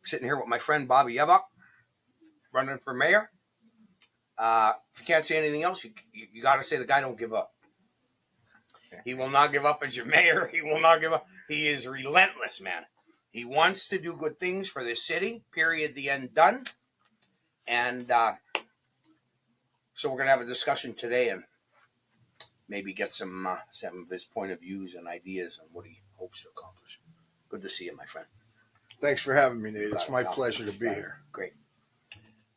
Sitting here with my friend Bobby Yevak, running for mayor. If you can't say anything else, you got to say the guy don't give up. He will not give up as your mayor. He will not give up. He is relentless, man. He wants to do good things for this city, period, the end, done. And so we're going to have a discussion today and maybe get some of his point of views and ideas on what he hopes to accomplish. Good to see you, my friend. Thanks for having me, Nate. It's my pleasure to be here. Great.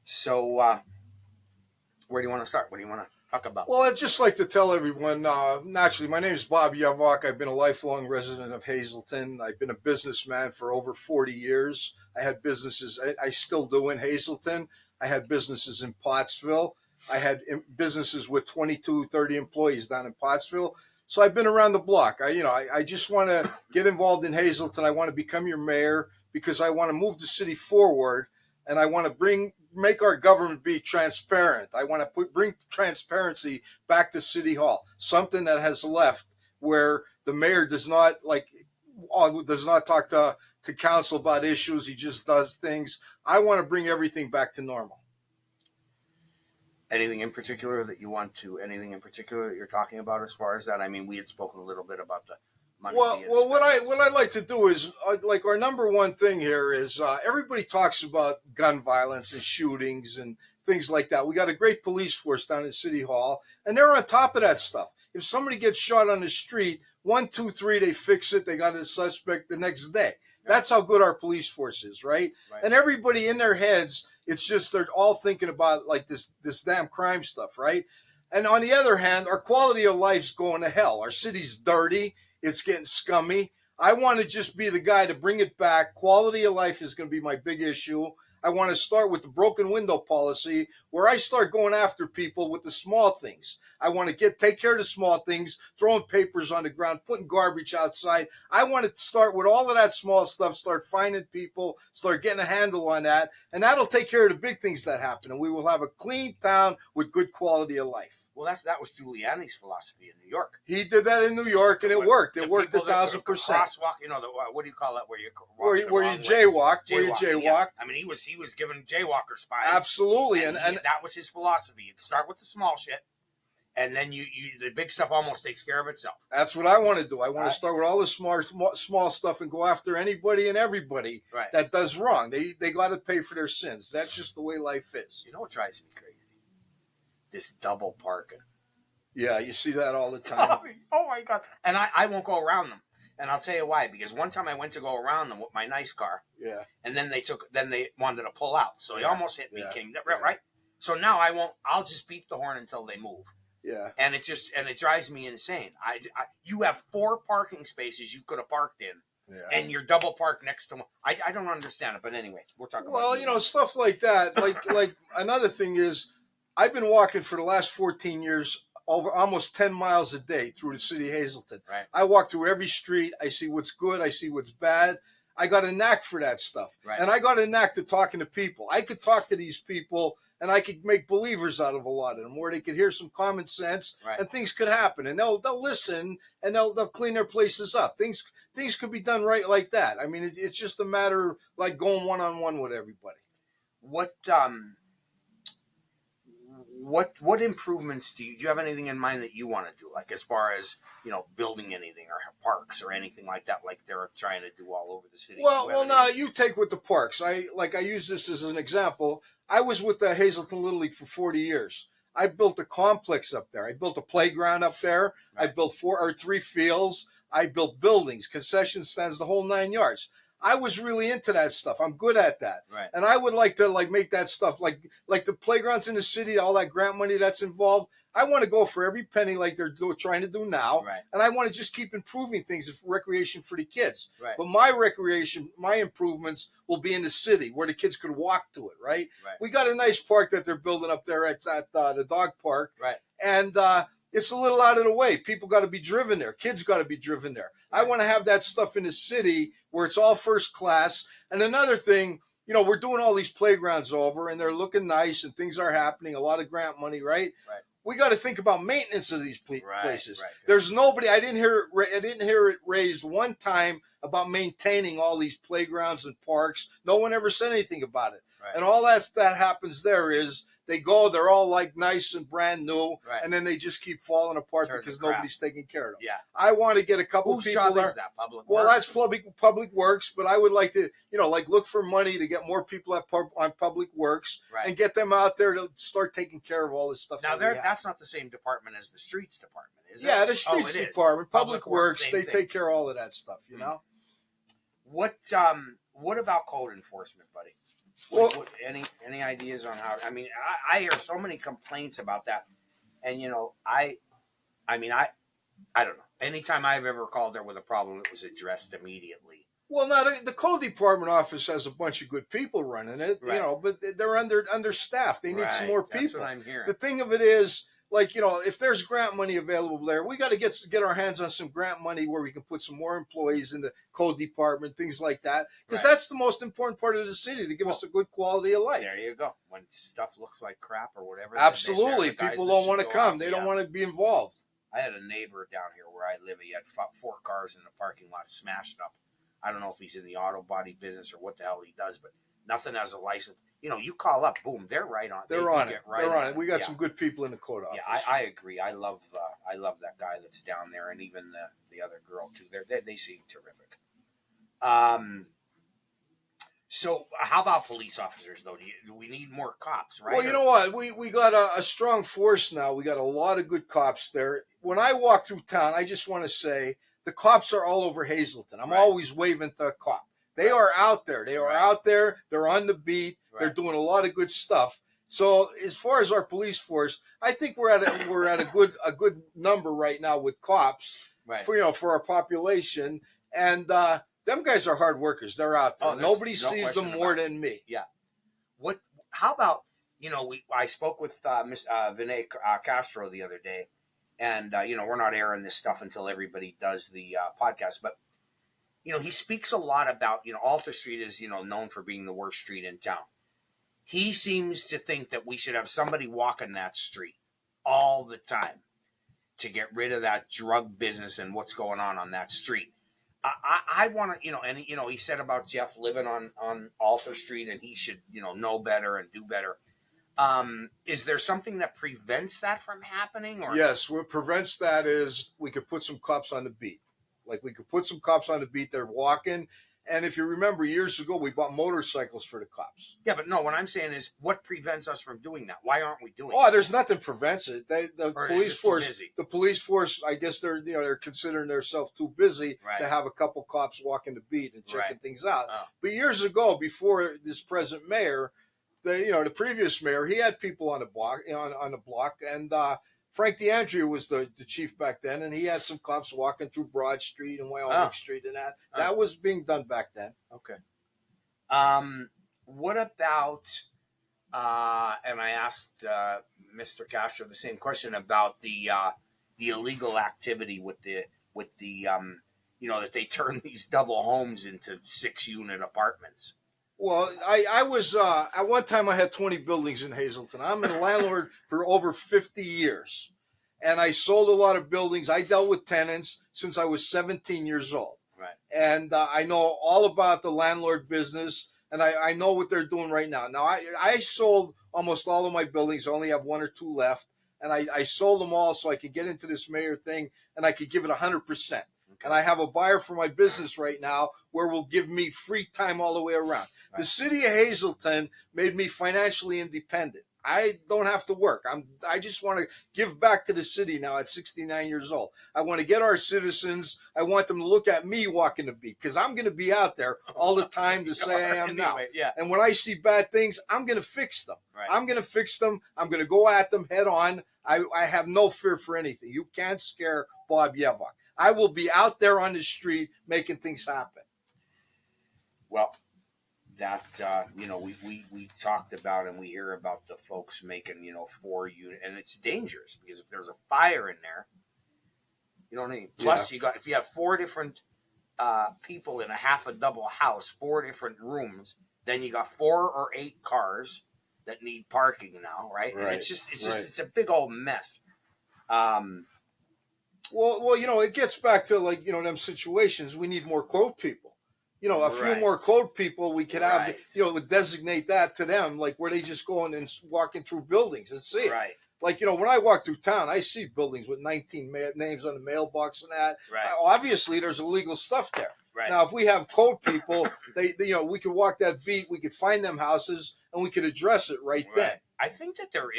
So where do you want to start? What do you want to talk about? Well, I'd just like to tell everyone, naturally, my name is Bob Yevak. I've been a lifelong resident of Hazleton. I've been a businessman for over 40 years. I had businesses, I still do in Hazleton. I had businesses in Pottsville. I had businesses with 22, 30 employees down in Pottsville. So I've been around the block. I just want to get involved in Hazleton. I want to become your mayor because I want to move the city forward, and I want to make our government be transparent. I want to bring transparency back to City Hall, something that has left where the mayor does not talk to council about issues. He just does things. I want to bring everything back to normal. Anything in particular that you're talking about as far as that? I mean, we had spoken a little bit about the money. Well, what I'd like to do is, like, our number one thing here is everybody talks about gun violence and shootings and things like that. We got a great police force down in City Hall, and they're on top of that stuff. If somebody gets shot on the street, 1, 2, 3, they fix it. They got a suspect the next day. That's how good our police force is, right? And everybody in their heads, it's just they're all thinking about like this damn crime stuff, right? And on the other hand, our quality of life's going to hell. Our city's dirty. It's getting scummy. I want to just be the guy to bring it back. Quality of life is going to be my big issue. I want to start with the broken window policy where I start going after people with the small things. I want to take care of the small things, throwing papers on the ground, putting garbage outside. I want to start with all of that small stuff, start finding people, start getting a handle on that, and that'll take care of the big things that happen, and we will have a clean town with good quality of life. Well, that was Giuliani's philosophy in New York. He did that in New York, and it worked. It worked 1,000%. Crosswalk, what do you call that? Where you jaywalk? Yeah. I mean, he was giving jaywalkers fines. Absolutely, and that was his philosophy. You start with the small shit, and then you the big stuff almost takes care of itself. That's what I want to do. I want to start with all the small stuff and go after anybody and everybody that does wrong. They got to pay for their sins. That's just the way life is. You know what drives me crazy? This double parking. Yeah, you see that all the time. Oh my God. And I won't go around them. And I'll tell you why. Because one time I went to go around them with my nice car. Yeah. And then they wanted to pull out. So he almost hit me, King. Right? So now I'll just beep the horn until they move. Yeah. And it drives me insane. You have 4 parking spaces you could have parked in. Yeah. And you're double parked next to them. I don't understand it. But anyway, we're talking about stuff like that. Like another thing is, I've been walking for the last 14 years over almost 10 miles a day through the city of Hazleton. Right. I walk through every street. I see what's good. I see what's bad. I got a knack for that stuff. Right. And I got a knack to talking to people. I could talk to these people, and I could make believers out of a lot of them, where they could hear some common sense, and things could happen. And they'll listen, and they'll clean their places up. Things could be done right like that. I mean, it's just a matter of like going one-on-one with everybody. What improvements do you have anything in mind that you want to do? Like as far as, building anything or parks or anything like that, like they're trying to do all over the city? Well, now you take with the parks. I use this as an example. I was with the Hazleton Little League for 40 years. I built a complex up there. I built a playground up there. Right. I built 3 fields. I built buildings, concession stands, the whole 9 yards. I was really into that stuff. I'm good at that. Right. And I would like to make that stuff like the playgrounds in the city, all that grant money that's involved. I want to go for every penny like they're trying to do now. Right. And I want to just keep improving things for recreation for the kids. Right. But my improvements will be in the city where the kids could walk to it, right? We got a nice park that they're building up there at the dog park. Right. And it's a little out of the way. People got to be driven there. Kids got to be driven there. I want to have that stuff in the city where it's all first class. And another thing, we're doing all these playgrounds over, and they're looking nice, and things are happening, a lot of grant money, right? we got to think about maintenance of these places. Right. There's nobody. I didn't hear it raised one time about maintaining all these playgrounds and parks. No one ever said anything about it. Right. And all that happens there is they go, they're all like nice and brand new, Right. and then they just keep falling apart Turn because to crap. nobody's taking care of them. Yeah. I want to get a couple Whose people job there. is that? Public Well, Works? that's public works, but I would like to, like look for money to get more people on public works Right. and get them out there to start taking care of all this stuff. Now, that we have. that's not the same department as the streets department, is it? Yeah, the streets it is. department, public works, same they thing. take care of all of that stuff. You know. What about code enforcement, buddy? Well, Any ideas on how? I mean, I hear so many complaints about that, and I don't know. Anytime I've ever called there with a problem, it was addressed immediately. Well, now the code department office has a bunch of good people running it, Right. but they're understaffed. They need some more people. That's what I'm hearing. The thing of it is, if there's grant money available there, we got to get our hands on some grant money where we can put some more employees in the code department, things like that, because Right. that's the most important part of the city to give us a good quality of life. There you go. When stuff looks like crap or whatever, Absolutely, they're the guys people that don't should want to go come. out. They Yeah. don't want to be involved. I had a neighbor down here where I live. He had 4 cars in the parking lot smashed up. I don't know if he's in the auto body business or what the hell he does, but nothing has a license. You call up, boom, they're right on. They're can on it. get right They're on it. it. We got Yeah. some good people in the code office. Yeah, I agree. I love that guy that's down there, and even the other girl too. They seem terrific. So how about police officers though? Do we need more cops? Right. Well, you know what? We got a strong force now. We got a lot of good cops there. When I walk through town, I just want to say the cops are all over Hazleton. I'm Right. always waving to a cop. They are out there. They are Right. out there. They're on the beat. Right. They're doing a lot of good stuff. So as far as our police force, I think we're at a good number right now with cops Right. for our population. And them guys are hard workers. They're out there. Oh, there's Nobody no sees question them more about it. than me. Yeah. How about I spoke with Miss Vinay Castro the other day, and we're not airing this stuff until everybody does the podcast, but he speaks a lot about Alta Street is known for being the worst street in town. He seems to think that we should have somebody walking that street all the time to get rid of that drug business and what's going on that street. I want to, and he said about Jeff living on Alta Street, and he should, know better and do better. Is there something that prevents that from happening? Or Yes, what prevents that is we could put some cops on the beat. Like we could put some cops on the beat. They're walking. And if you remember years ago, we bought motorcycles for the cops. Yeah, but no, what I'm saying is what prevents us from doing that? Why aren't we doing it? Oh, there's nothing prevents it. The Or is police it too force, busy? I guess they're considering themselves too busy Right. to have a couple cops walking the beat and checking Right. things out. Oh. But years ago, before this present mayor, the previous mayor, he had people on the block, on the block, and Frank DeAndrea was the chief back then, and he had some cops walking through Broad Street and Wyoming Street, and that was being done back then. Okay. What about? And I asked Mr. Castro the same question about the illegal activity with the that they turn these double homes into 6-unit apartments. Well, I was at one time I had 20 buildings in Hazleton. I'm a landlord for over 50 years, and I sold a lot of buildings. I dealt with tenants since I was 17 years old, Right. and I know all about the landlord business, and I know what they're doing right now. Now I sold almost all of my buildings. I only have 1 or 2 left, and I sold them all so I could get into this mayor thing, and I could give it 100%. And I have a buyer for my business right now where will give me free time all the way around. Right. The city of Hazleton made me financially independent. I don't have to work. I just want to give back to the city now at 69 years old. I want to get our citizens. I want them to look at me walking the beat because I'm going to be out there all the time to say I am now. Yeah. And when I see bad things, I'm going to fix them. Right. I'm going to fix them. I'm going to go at them head on. I have no fear for anything. You can't scare Bob Yevak. I will be out there on the street making things happen. Well, that we talked about, and we hear about the folks making 4-unit, and it's dangerous because if there's a fire in there, you know what I mean. Plus, if you have 4 different people in a half a double house, 4 different rooms, then you got 4 or 8 cars. that need parking now, right? And Right, it's just right. it's a big old mess. Well, it gets back to like them situations. We need more code people. A few Right. more code people we could have. Right. Would designate that to them, like where they just go in and walking through buildings and see it. Right. Like when I walk through town, I see buildings with 19 names on the mailbox and that. Right. Obviously, there's illegal stuff there. Right. Now, if we have code people, they we could walk that beat, we could find them houses, and we could address it right then. I think that there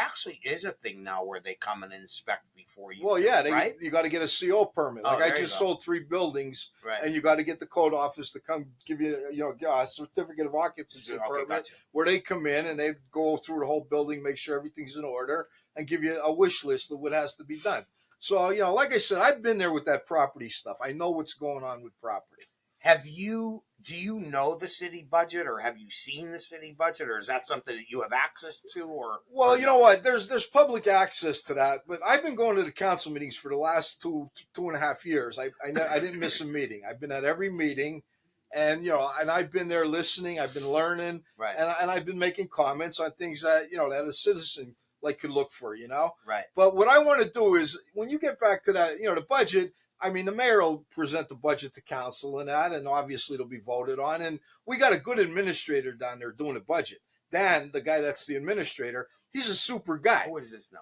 actually is a thing now where they come and inspect before you. Well, yeah, right? you got to get a CO permit. Like I just sold 3 buildings, right. and you got to get the code office to come give you a certificate of occupancy permit, gotcha. where they come in and they go through the whole building, make sure everything's in order, and give you a wish list of what has to be done. So like I said, I've been there with that property stuff. I know what's going on with property. Do you know the city budget, or have you seen the city budget, or is that something that you have access to? Or you know what? There's public access to that, but I've been going to the council meetings for the last two and a half years. I didn't miss a meeting. I've been at every meeting, and and I've been there listening. I've been learning, right. and I've been making comments on things that that a citizen could look for, Right. But what I want to do is when you get back to that, the budget. I mean, the mayor will present the budget to council and that, and obviously it'll be voted on. And we got a good administrator down there doing the budget. Dan, the guy that's the administrator, he's a super guy. Who is this now?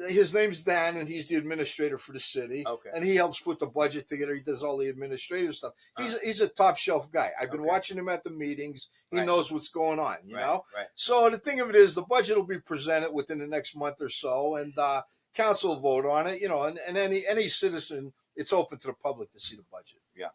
His name's Dan, and he's the administrator for the city. Okay. And he helps put the budget together. He does all the administrative stuff. He's a top shelf guy. I've been watching him at the meetings. He knows what's going on, you know? Right. So the thing of it is, the budget will be presented within the next month or so, and council will vote on it, and any citizen, it's open to the public to see the budget. Yeah.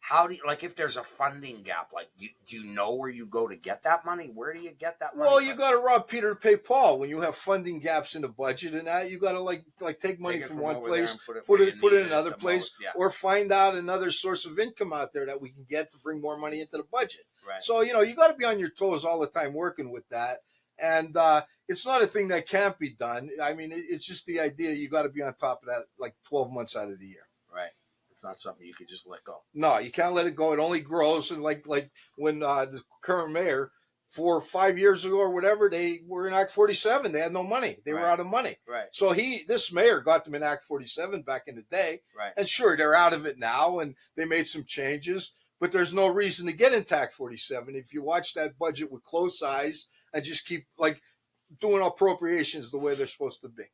How do you, if there's a funding gap, do you know where you go to get that money? Where do you get that money? Well, you got to rob Peter to pay Paul. When you have funding gaps in the budget and that, you got to take money from one place, put it in another place, or find out another source of income out there that we can get to bring more money into the budget. Right. So, you got to be on your toes all the time working with that. And it's not a thing that can't be done. I mean, it's just the idea you got to be on top of that 12 months out of the year. Right. It's not something you could just let go. No, you can't let it go. It only grows. And like when the current mayor, 4 or 5 years ago or whatever, they were in Act 47. They had no money. They were out of money. Right. So this mayor got them in Act 47 back in the day. Right. And sure, they're out of it now, and they made some changes. But there's no reason to get into Act 47 if you watch that budget with close eyes and just keep doing appropriations the way they're supposed to be.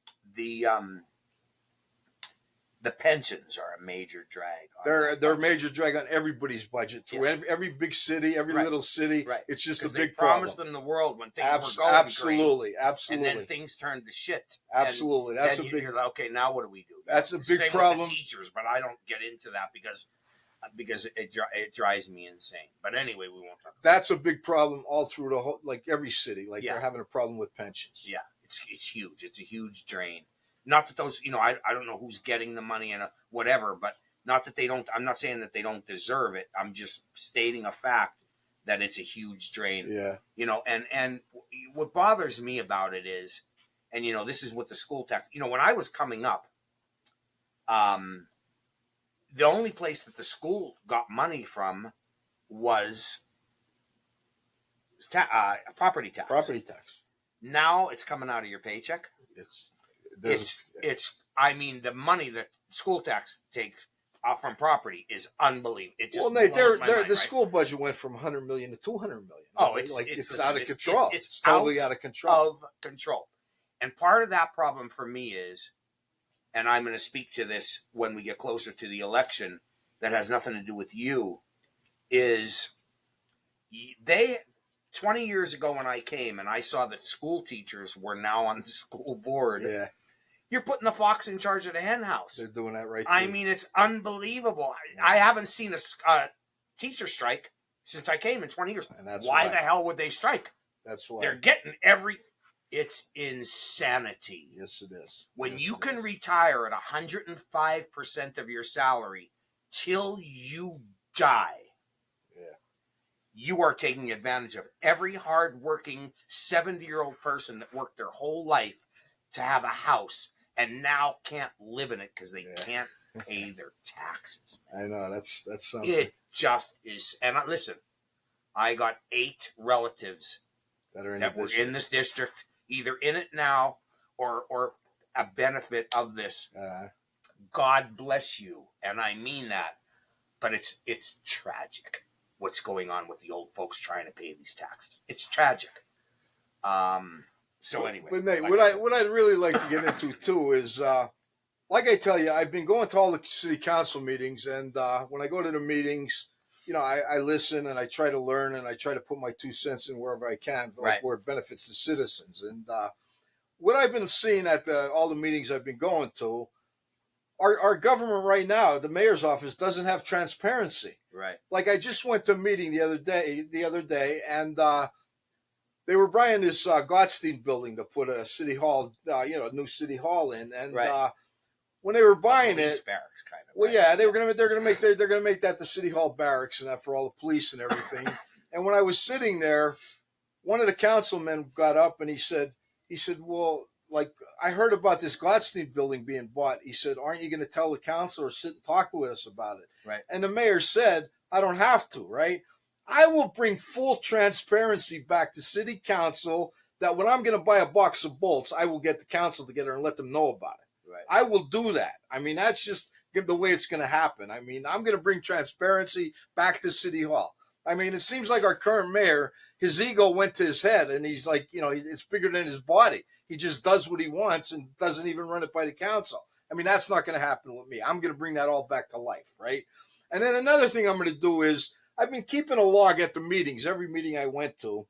The pensions are a major drag. They're a major drag on everybody's budget too. Yeah. Every big city, every little city. Right. It's just a big problem. They promised them the world when things were going absolutely, great, absolutely, and then things turned to shit. Absolutely, that's a big. You're like, okay, now what do we do? That's a big Same problem. With the teachers, but I don't get into that because it drives me insane. But anyway, we won't talk about that's a big problem all through the whole, every city. They're having a problem with pensions. Yeah, it's huge. It's a huge drain. Not that those, I don't know who's getting the money and whatever, but not that they don't. I'm not saying that they don't deserve it. I'm just stating a fact that it's a huge drain. Yeah. And what bothers me about it is, and this is what the school tax. When I was coming up, the only place that the school got money from was property tax. Property tax. Now it's coming out of your paycheck. I mean, the money that school tax takes off from property is unbelievable. It just blows my mind, the school budget went from 100 million to 200 million. Oh, it's out of control. It's totally out of control. And part of that problem for me is, and I'm going to speak to this when we get closer to the election, that has nothing to do with you, is 20 years ago when I came and I saw that school teachers were now on the school board. Yeah. You're putting the fox in charge of the hen house. They're doing that right. I mean, it's unbelievable. I haven't seen a teacher strike since I came in 20 years. And that's why the hell would they strike? That's why. They're getting it's insanity. Yes, it is. When you can retire at 105% of your salary till you die. Yeah. You are taking advantage of every hardworking 70-year-old person that worked their whole life to have a house and now can't live in it because they can't pay their taxes. I know, that's something. It just is. And listen, I got 8 relatives that are in that the were district. in this district, either in it now or a benefit of this. God bless you, and I mean that. But it's tragic what's going on with the old folks trying to pay these taxes. It's tragic. So anyway, But Nate, like what I'd really like to get into too is, like I tell you, I've been going to all the city council meetings, and when I go to the meetings, I listen and I try to learn and I try to put my 2 cents in wherever I can, like Right. where it benefits the citizens. And what I've been seeing at all the meetings I've been going to, our government right now, the mayor's office doesn't have transparency. Right. Like I just went to a meeting the other day, and they were buying this Gottstein building to put a city hall, new city hall in, and Right. when they were buying police it, barracks kind of. well, Right? yeah, they're gonna make that the city hall barracks and that for all the police and everything. And when I was sitting there, one of the councilmen got up and he said, well, like I heard about this Gottstein building being bought. He said, aren't you going to tell the council or sit and talk with us about it? Right. And the mayor said, I don't have to. Right. I will bring full transparency back to city council that when I'm going to buy a box of bolts, I will get the council together and let them know about it. Right. I will do that. I mean, that's just the way it's going to happen. I mean, I'm going to bring transparency back to City Hall. I mean, it seems like our current mayor, his ego went to his head and he's like, it's bigger than his body. He just does what he wants and doesn't even run it by the council. I mean, that's not going to happen with me. I'm going to bring that all back to life, right? And then another thing I'm going to do is I've been keeping a log at the meetings, every meeting I went to.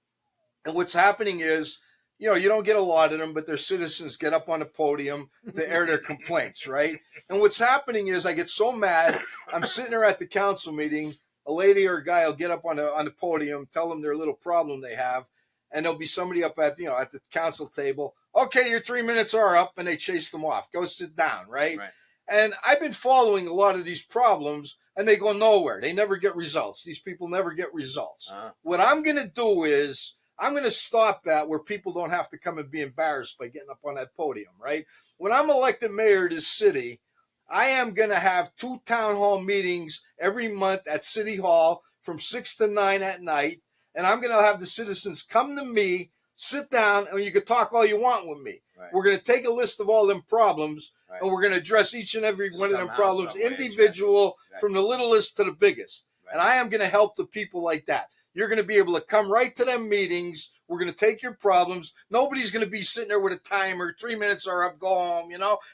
And what's happening is, you don't get a lot of them, but their citizens get up on the podium to air their complaints, right? And what's happening is I get so mad, I'm sitting there at the council meeting, a lady or a guy will get up on the podium, tell them their little problem they have, and there'll be somebody up at at the council table. Okay, your 3 minutes are up, and they chase them off. Go sit down, right? And I've been following a lot of these problems, and they go nowhere. They never get results. These people never get results. What I'm going to do is I'm going to stop that where people don't have to come and be embarrassed by getting up on that podium, right? When I'm elected mayor of this city, I am going to have 2 town hall meetings every month at City Hall from 6 to 9 at night. And I'm going to have the citizens come to me, sit down, and you can talk all you want with me. Right. We're going to take a list of all them problems, right, and we're going to address each and every one of them problems individual, right, from the littlest to the biggest. Right. And I am going to help the people like that. You're going to be able to come right to them meetings. We're going to take your problems. Nobody's going to be sitting there with a timer. 3 minutes are up, go home.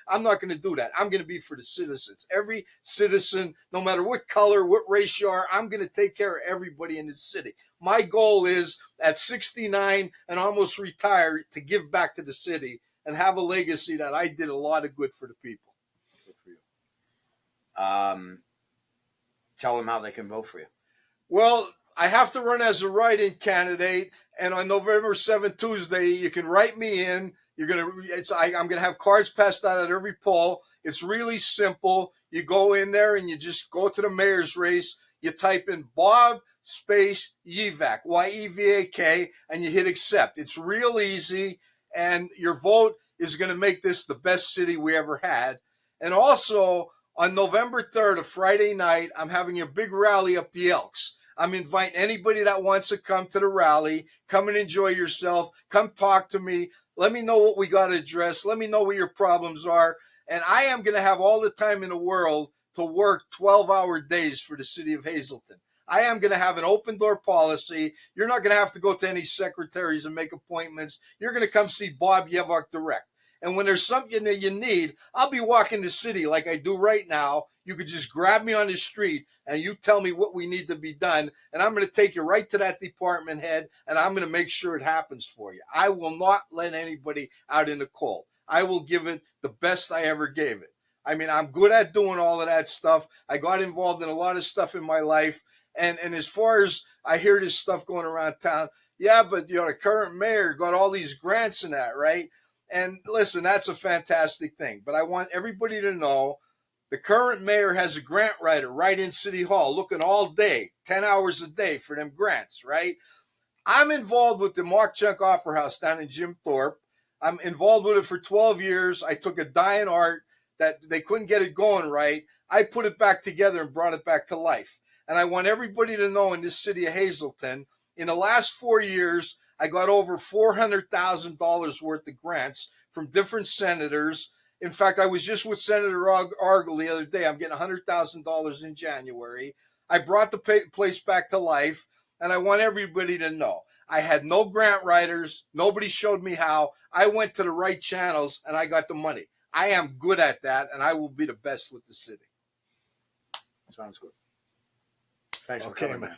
I'm not going to do that. I'm going to be for the citizens. Every citizen, no matter what color, what race you are, I'm going to take care of everybody in this city. My goal is at 69 and almost retired to give back to the city and have a legacy that I did a lot of good for the people. Good for you. Tell them how they can vote for you. Well, I have to run as a write-in candidate, and on November 7th, Tuesday, you can write me in. I'm gonna have cards passed out at every poll. It's really simple. You go in there and you just go to the mayor's race. You type in Bob space Yevak, Yevak, and you hit accept. It's real easy, and your vote is going to make this the best city we ever had. And also on November 3rd, a Friday night, I'm having a big rally up the Elks. I'm inviting anybody that wants to come to the rally. Come and enjoy yourself. Come talk to me. Let me know what we got to address. Let me know what your problems are. And I am going to have all the time in the world to work 12-hour days for the city of Hazleton. I am going to have an open door policy. You're not going to have to go to any secretaries and make appointments. You're going to come see Bob Yevak direct. And when there's something that you need, I'll be walking the city like I do right now. You could just grab me on the street and you tell me what we need to be done. And I'm going to take you right to that department head and I'm going to make sure it happens for you. I will not let anybody out in the cold. I will give it the best I ever gave it. I mean, I'm good at doing all of that stuff. I got involved in a lot of stuff in my life. And as far as I hear this stuff going around town, yeah, but the current mayor got all these grants and that, right? And listen, that's a fantastic thing. But I want everybody to know the current mayor has a grant writer right in City Hall looking all day, 10 hours a day for them grants, right? I'm involved with the Mark Chunk Opera House down in Jim Thorpe. I'm involved with it for 12 years. I took a dying art that they couldn't get it going right. I put it back together and brought it back to life. And I want everybody to know in this city of Hazleton In the last 4 years, I got over $400,000 worth of grants from different senators. In fact, I was just with Senator Argel the other day. I'm getting $100,000 in January. I brought the place back to life, and I want everybody to know I had no grant writers. Nobody showed me how. I went to the right channels, and I got the money. I am good at that, and I will be the best with the city. Sounds good. Thanks for Okay, coming. man.